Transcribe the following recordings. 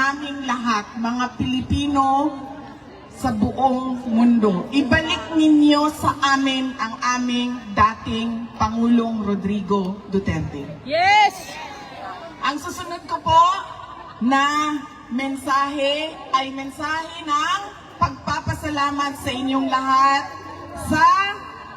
naming lahat, mga Pilipino sa buong mundo. Ibalik ninyo sa amin ang aming dating Pangulong Rodrigo Duterte. Yes! Ang susunod ko po na mensahe ay mensahe ng pagpapasalamat sa inyong lahat sa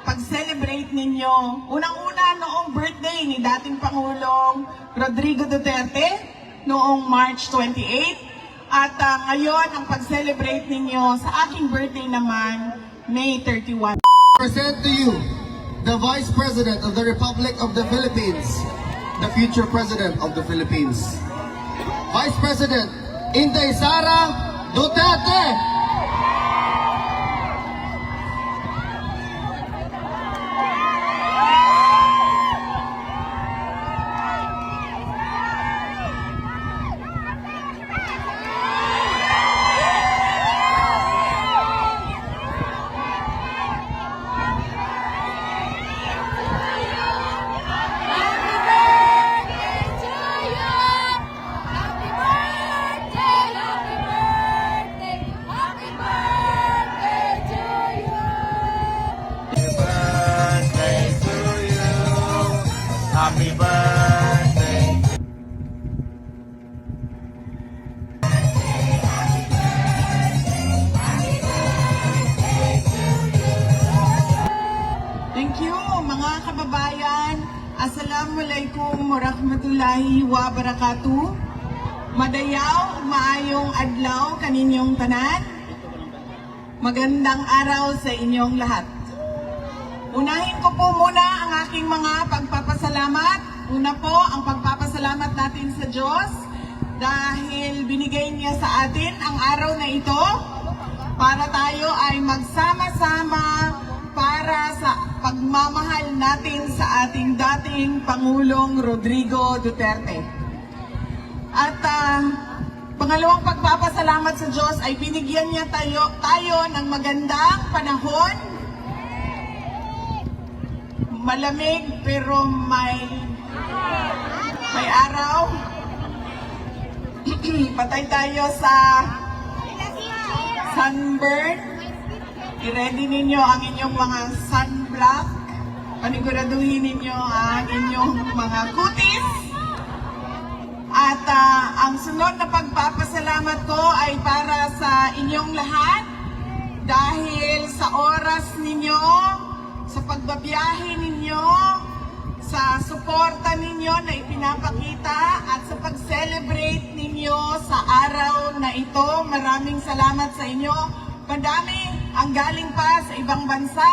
pag-celebrate ninyo. Unang-una noong birthday ni dating Pangulong Rodrigo Duterte noong March 28. At ngayon ang pag-celebrate ninyo sa aking birthday naman, May 31. Present to you the Vice President of the Republic of the Philippines, the future President of the Philippines. Vice President Inday Sara Duterte! Happy birthday. Thank you mga kababayan. Assalamualaikum warahmatullahi wabarakatuh. Madayaw, maayong adlaw kaninyong tanan. Magandang araw sa inyong lahat. Unahin ko po muna ang aking mga pagpapasalamat. Una po, ang pagpapasalamat natin sa Diyos dahil binigay niya sa atin ang araw na ito para tayo ay magsama-sama para sa pagmamahal natin sa ating dating Pangulong Rodrigo Duterte. At pangalawang pagpapasalamat sa Diyos ay binigyan niya tayo ng magandang panahon. Malamig pero may araw. Patay tayo sa sunburn. I-ready ninyo ang inyong mga sunblock. Paniguraduhin ninyo ang inyong mga kutis. At ang sunod na pagpapasalamat ko ay para sa inyong lahat dahil sa oras ninyo, sa pagbabiyahe ninyo, sa suporta ninyo na ipinapakita at sa pag-celebrate ninyo sa araw na ito. Maraming salamat sa inyo. Madami ang galing pa sa ibang bansa,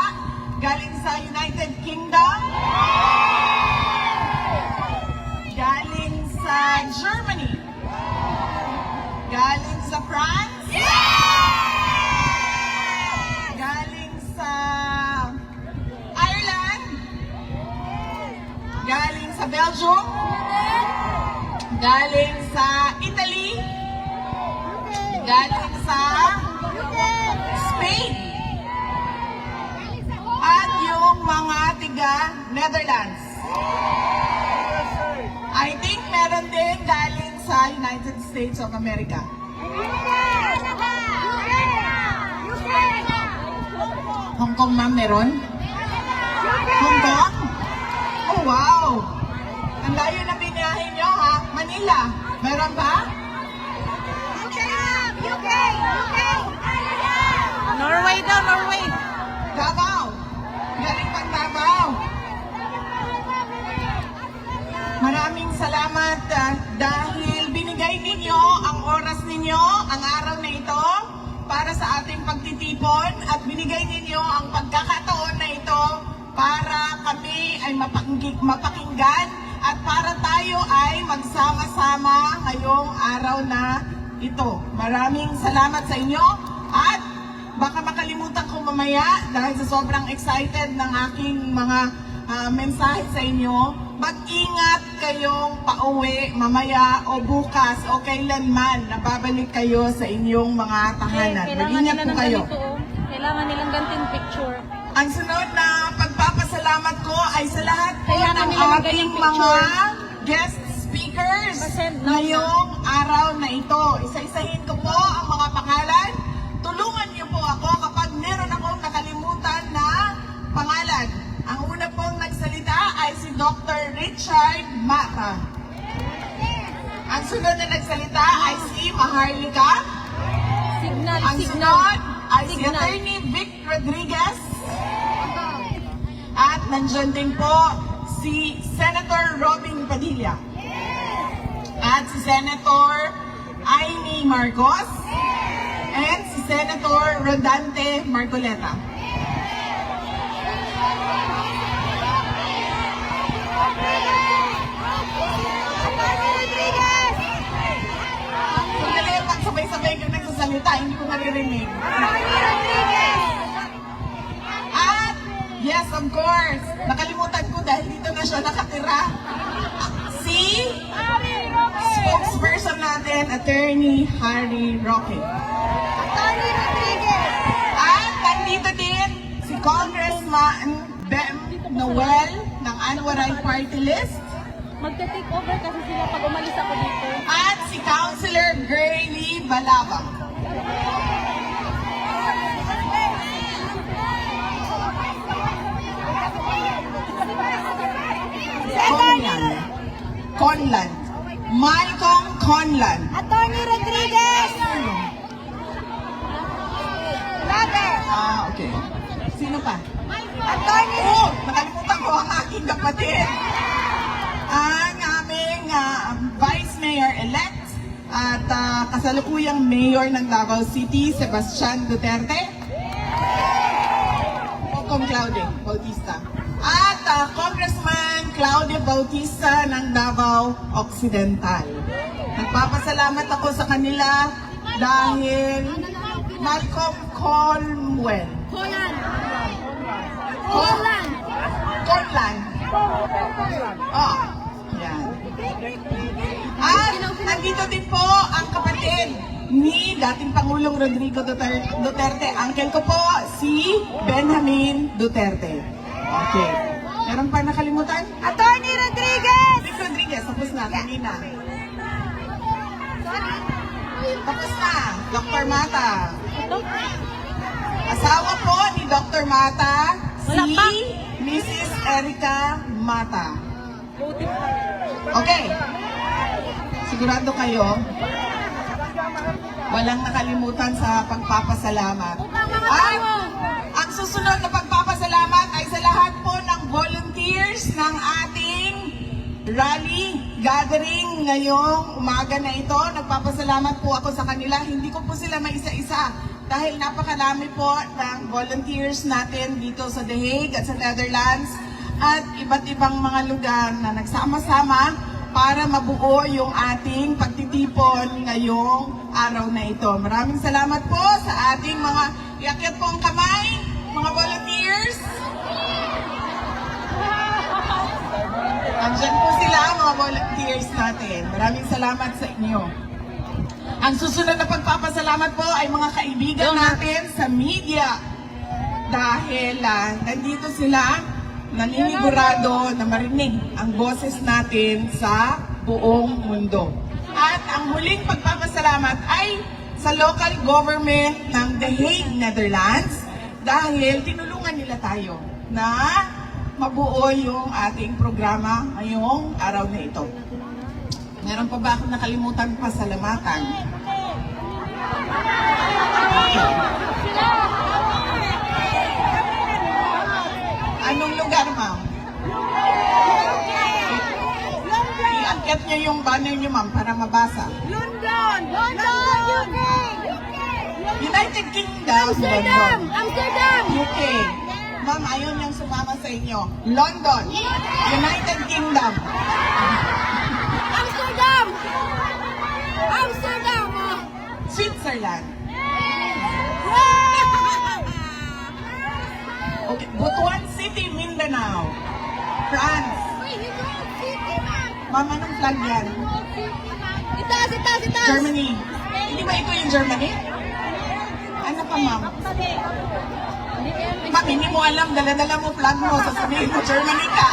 galing sa United Kingdom, galing sa Germany, galing sa France, galing sa Ireland, galing sa Belgium, galing sa Italy, galing sa Spain, at yung mga tiga Netherlands. I think meron din galing sa United States of America. Hong Kong, ma'am, meron? Hong Kong? Oh, wow! Ang layo na biniyahin nyo, ha? Manila, meron ba? Norway daw, Norway. Davao. Galing pang Davao. Maraming salamat dahil binigay ninyo ang oras ninyo, ang araw na ito para sa ating pagtitipon at binigay ninyo ang pagkakataon na ito para kami ay mapakinggan at para tayo ay magsama-sama ngayong araw na ito. Maraming salamat sa inyo at baka makalimutan ko mamaya dahil sa sobrang excited ng aking mga mensahe sa inyo. Mag-ingat kayong pauwi mamaya o bukas o kailanman na babalik kayo sa inyong mga tahanan. Mag-ingat po kayo. Kailangan nilang ganting picture. Ang sunod na pagpapasalamat ko ay sa lahat po Kailangan ng nila ating magaling mga picture. guest speakers. speakers Pasend, no, ngayong araw na ito. Isa-isahin ko po ang mga pangalan. Tulungan niyo po ako kapag meron akong nakalimutan na pangalan. Ang una pong nagsalita ay si Dr. Richard Mata. Ang sunod na nagsalita ay si Maharlika. Signal, Ang signal. sunod ay si Signal. Attorney Vic Rodriguez. At nandyan din po si Senator Robin Padilla. At si Senator Amy Marcos. And si Senator Rodante Marcoleta. Sandali, pag sabay-sabay ka nagsasalita, hindi ko naririnig. At, yes, of course, nakalimutan ko dahil dito na siya nakatira. Si spokesperson natin, Attorney Harry Roque. At nandito din si Congressman Bem Noel ng Anwaray Party List. Magta-take over kasi sila pag umalis ako dito. At si Councilor Grayley Balabang. Conlan. Malcolm Conlan. Attorney Rodriguez! Okay. Sino pa? Attorney! Oh, nakalimutan ko ang aking kapatid. Ang aming Vice Mayor-elect at kasalukuyang Mayor ng Davao City, Sebastian Duterte. Kung Claudia Bautista. At Congressman Claudia Bautista ng Davao Occidental. Nagpapasalamat ako sa kanila dahil Malcolm Conlan. Oh, yan. At nandito din po ang kapatid ni dating Pangulong Rodrigo Duterte. Uncle ko po, si Benjamin Duterte. Okay. Meron pa nakalimutan? Attorney Rodriguez! Vic Rodriguez, tapos na, kanina. Tapos na, Dr. Mata. Asawa po ni Dr. Mata, Wala si pa. Mrs. Erica Mata. Okay. Sigurado kayo, walang nakalimutan sa pagpapasalamat. At ang susunod na pagpapasalamat ay sa lahat po ng volunteers ng ating rally gathering ngayong umaga na ito. Nagpapasalamat po ako sa kanila. Hindi ko po sila maisa-isa dahil napakarami po ng volunteers natin dito sa The Hague at sa Netherlands at iba't ibang mga lugar na nagsama-sama para mabuo yung ating pagtitipon ngayong araw na ito. Maraming salamat po sa ating mga iakyat po ang kamay, mga volunteers. Andyan po sila, mga volunteers natin. Maraming salamat sa inyo. Ang susunod na pagpapasalamat po ay mga kaibigan natin sa media. Dahil nandito sila, naninigurado na marinig ang boses natin sa buong mundo. At ang huling pagpapasalamat ay sa local government ng The Hague, Netherlands dahil tinulungan nila tayo na mabuo yung ating programa ngayong araw na ito. Meron pa ba akong nakalimutan pasalamatan? Okay. Anong lugar, ma'am? Iakyat niyo yung banner niyo, ma'am, para mabasa. London! UK! United Kingdom. Amsterdam! London. Amsterdam! UK. Ma'am, ayaw niyang sumama sa inyo. London. United Kingdom. Amsterdam! Amsterdam! Switzerland. Okay. Butuan City, Mindanao. France. Ma'am, anong flag yan? Itaas! Germany. Hindi ba ito yung Germany? Ano pa, ma'am? Ma'am, hindi mo alam, dala-dala mo flag mo, sasabihin mo, Germany ka.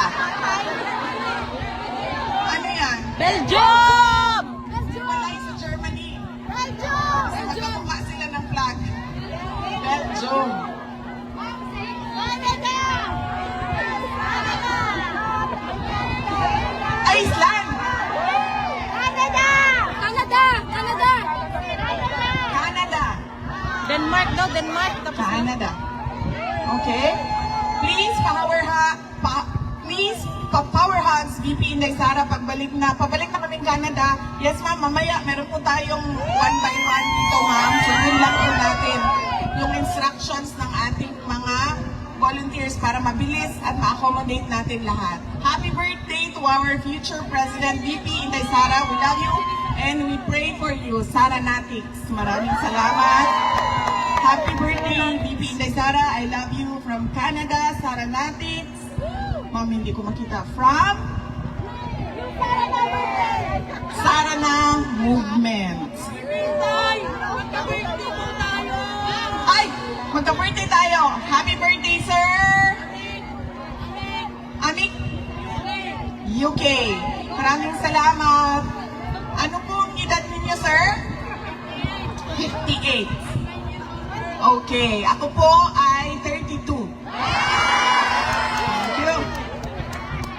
Ano yan? Belgium! Walay sa Germany. Belgium! Kasi magkamukha sila ng flag. Belgium. Canada! Iceland. Canada! Canada! Canada! Canada. Denmark daw, Denmark. Tapos na. Canada. Okay? Please, power hugs, VP Inday Sara, pabalik na kaming Canada. Yes, ma'am, mamaya, meron po tayong one by one dito, ma'am. Sundin lang po natin yung instructions ng ating mga volunteers para mabilis at ma-accommodate natin lahat. Happy birthday to our future President, VP Inday Sara. We love you and we pray for you, Sara Natix. Maraming salamat. Happy birthday, VP Inday Sara. I love you from Canada, Sara Natix. Ma'am, hindi ko makita. From Sarana Movement. Ay! Magka-birthday tayo. Happy birthday, sir! Amik? UK. Maraming salamat. Ano po ang edad ninyo, sir? 58. Okay. Ako po ay 32. Thank you.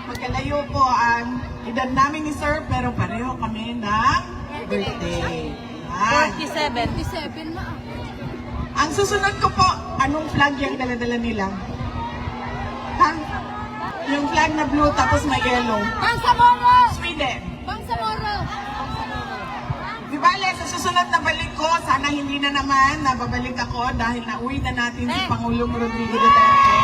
Magkalayo po ang edad namin ni sir, pero pareho kami ng birthday. Yan. 47 na. Ang susunod ko po, anong flag yung dala-dala nila? Ha? Yung flag na blue tapos may yellow. Bangsamoro! Sweden. Bangsamoro! Di bale, sa susunod na balik ko, sana hindi na naman nababalik ako dahil nauwi na natin si Pangulong Rodrigo Duterte.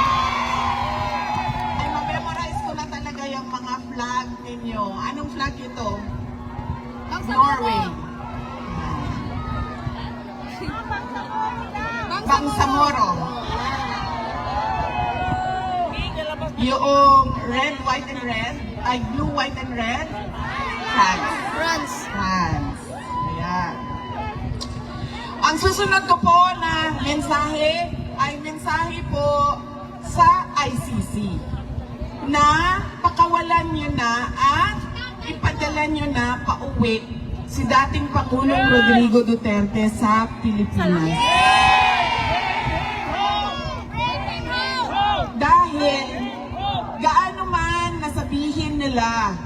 Ay, ma-memorize ko na talaga yung mga flag ninyo. Anong flag ito? Norway. Bangsamoro. Yung red, white, and red, ay blue, white, and red, France. France. France. Ayan. Ang susunod ko po na mensahe ay mensahe po sa ICC na pakawalan nyo na at ipadala nyo na pauwi si dating Pangulong Rodrigo Duterte sa Pilipinas. Dahil gaano man nasabihin nila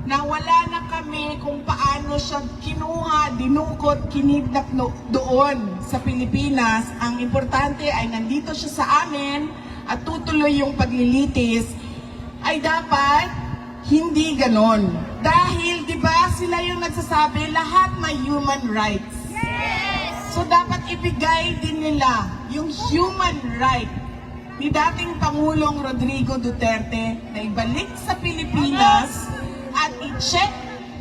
na wala na kami kung paano siya kinuha, dinukot, kinidnap doon sa Pilipinas, ang importante ay nandito siya sa amin at tutuloy yung paglilitis, ay dapat hindi ganon. Dahil, di ba, sila yung nagsasabi, lahat may human rights. So, dapat ibigay din nila yung human right ni dating Pangulong Rodrigo Duterte na ibalik sa Pilipinas at i-check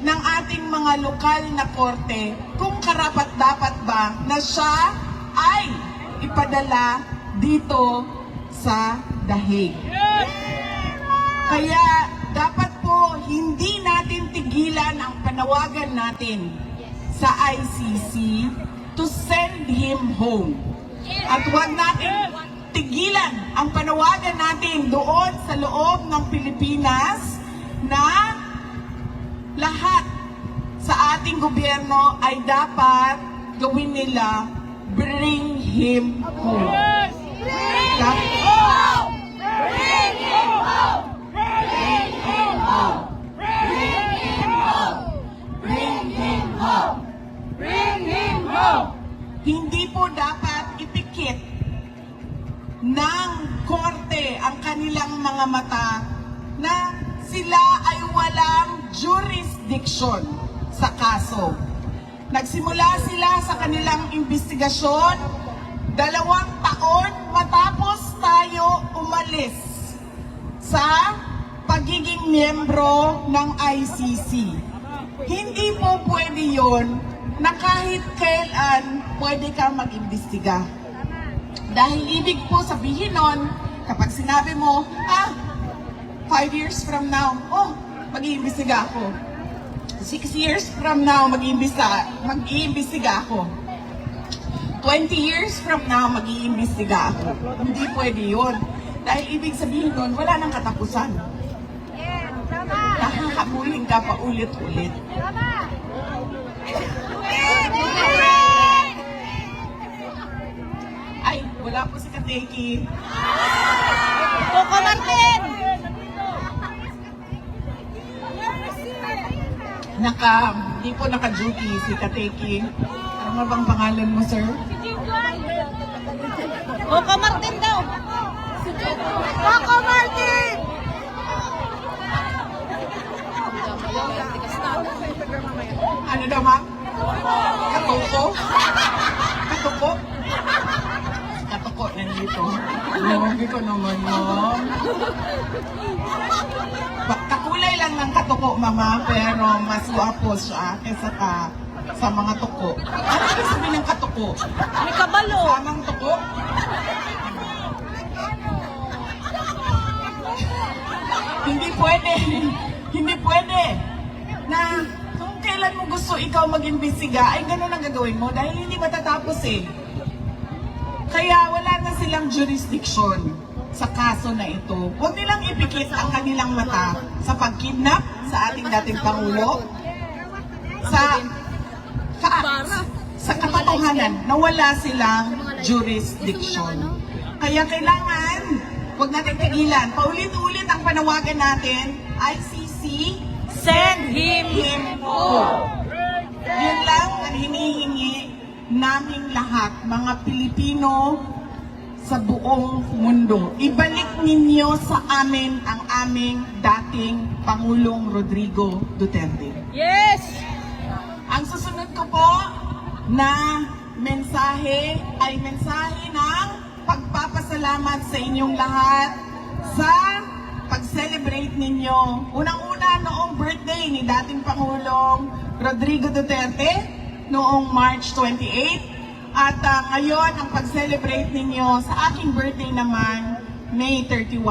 ng ating mga lokal na korte kung karapat-dapat ba na siya ay ipadala dito sa The Hague. Kaya dapat po hindi natin tigilan ang panawagan natin sa ICC to send him home. At huwag natin tigilan ang panawagan natin doon sa loob ng Pilipinas na lahat sa ating gobyerno ay dapat gawin nila, bring him home. Bring him home! Bring him home! Bring him home! Bring him home! Bring him home! Bring him home! Hindi po dapat ipikit ng korte ang kanilang mga mata na sila ay walang jurisdiction sa kaso. Nagsimula sila sa kanilang investigasyon 2 taon matapos tayo umalis sa pagiging miyembro ng ICC. Hindi po pwede yon na kahit kailan pwede ka mag-imbestiga. Dahil ibig po sabihin nun, kapag sinabi mo, 5 years from now, mag-iimbestiga ako. 6 years from now, mag-iimbestiga ako. 20 years from now, mag-iimbestiga ako. Hindi pwede yun. Dahil ibig sabihin nun, wala nang katapusan. habulin ka pa ulit-ulit. Ay, wala po si Kateki. Coco Martin! Hindi po naka-duty si Kateki. Ano nga bang pangalan mo, sir? Coco Martin daw! Coco Martin! Ano daw, ma'am? Katuko? Katuko? Katuko nandito. Hindi ko naman, ma'am. Kakulay lang ng katuko, mama, pero mas guwapo siya kaysa sa mga tuko. Ano ibig sabihin ng katuko? May kabalo! Tamang tuko? Hindi pwede. Hindi pwede. Na kung kailan mo gusto ikaw mag-imbestiga, ay ganun ang gagawin mo dahil hindi matatapos eh. Kaya wala na silang jurisdiction sa kaso na ito. Huwag nilang ipikit ang kanilang mata sa pagkidnap sa ating dating Pangulo, sa facts, sa katotohanan na wala silang jurisdiction. Kaya kailangan, huwag natin tigilan. Paulit-ulit ang panawagan natin, ICC, send him home. Yun lang ang hinihingi naming lahat, mga Pilipino sa buong mundo. Ibalik ninyo sa amin ang aming dating Pangulong Rodrigo Duterte. Yes! Ang susunod ko po na mensahe ay mensahe ng pagpapasalamat sa inyong lahat sa pag-celebrate ninyo. Unang-una noong birthday ni dating Pangulong Rodrigo Duterte noong March 28. At ngayon ang pag-celebrate ninyo sa aking birthday naman, May 31.